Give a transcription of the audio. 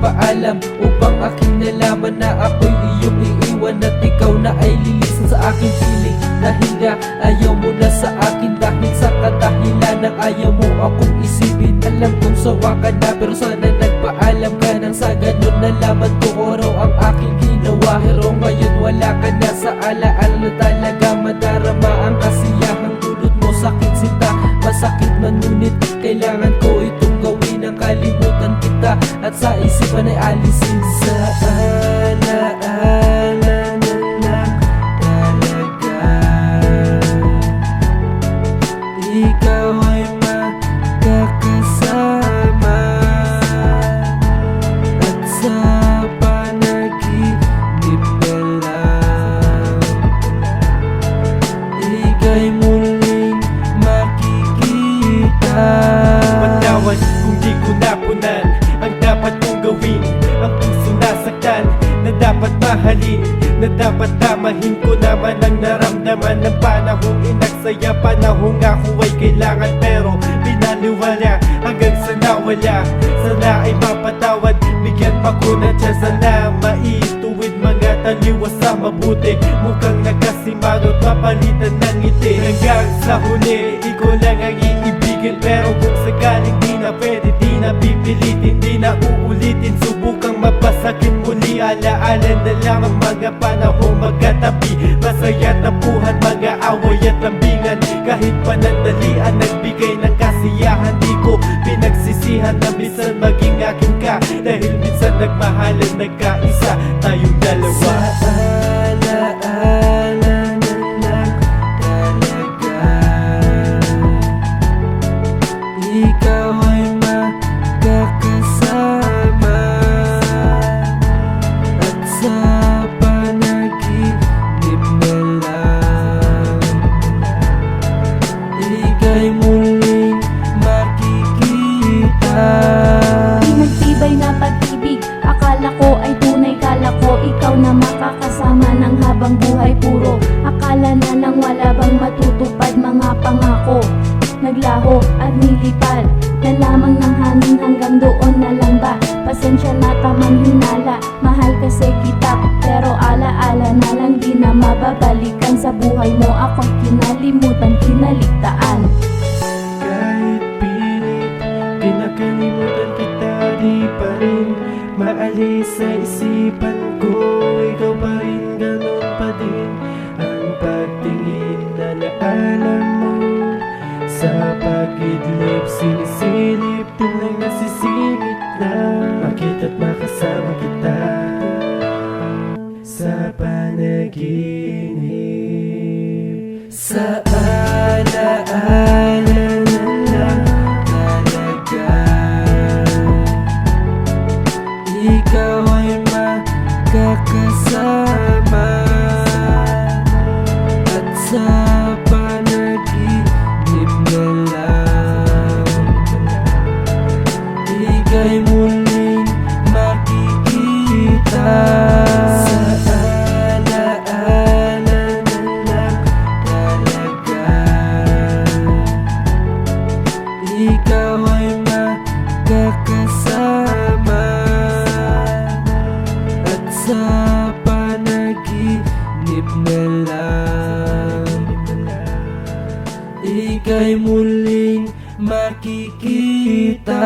nagpaalam upang aking nalaman na ako'y iyong iiwan at ikaw na ay lilisan sa aking piling. Dahil nga ayaw mo na sa akin, dahil sa kadahilan ng ayaw mo akong isipin. Alam kong sawa ka na pero sana nagpaalam ka nang sa ganun nalaman ko raw ang aking ginawa. Pero ngayon wala ka na sa alaala, talaga madarama ang kasiyahang dulot mo. Sakit sinta, masakit man ngunit kailangan ko itong gawin ang kalimutan kita at sa isipan ay alisin sa alaala na lang talaga. Ikaw ay magkakasama at sa panaginip na lang ika'y muling makikita. Matawan kung di ko napunan ang dapat kong gawin. Ang puso nasaktan na dapat mahalin, na dapat tamahin ko naman ang naramdaman ng panahong inaksaya. Panahong ako ay kailangan pero pinaliwala hanggang sa nawala. Sana ay mapatawad, bigyan pa ko na chance. Sana maituwid mga taliwas sa mabuti. Mukhang nakasimangot, mapalitan ng ngiti. Hanggang sa huli, ikaw lang ang iibigin. Pero kung sakaling di na pwede, di na pipilitin, di na uulitin. Subukang mapasakin muli, alaala na lang ang mga panahong magkatabi. Masaya tapuhan, mga away at lambingan. Kahit panandalian, nagbigay ng kasiyahan. Di ko pinagsisihan na minsan maging akin ka, dahil minsan nagmahalan, nagkaisa tayong dalawa. Sa alaala na lang talaga. Ikaw ay magkakasama at sa panaginip na lang ika'y muling makikita. Pinagtibay na pag-ibig, akala ko ay tunay. Kala ko ikaw na makakasama ng habang buhay. Puro akala na nang wala bang matutupad mga pangako. Naglaho at nilipad na lamang ng hangin, hanggang doon na lang ba? Pasensya na tamang hinala, mahal kasi kita, pero alaala na lang, di na mababalikan. Sa buhay mo ako'y kinalimutan, kinaligtaan. Kahit pilit, pinakalimutan kita, di pa rin maalis sa isipan ko. Ikaw pa rin, ganun pa din ang pagtingin na alaala mo. Sa pag-idlip, sinisilip, tulang nasisingit na makita't makasama kita sa panaginip. Sa alaala na lang talaga. Ikaw ay magkakasama at sa panaginip na lang ika'y muling makikita. Sa alaala na lang talaga. Ikaw ay magkakasama at sa panaginip na lang ika'y muling makikita.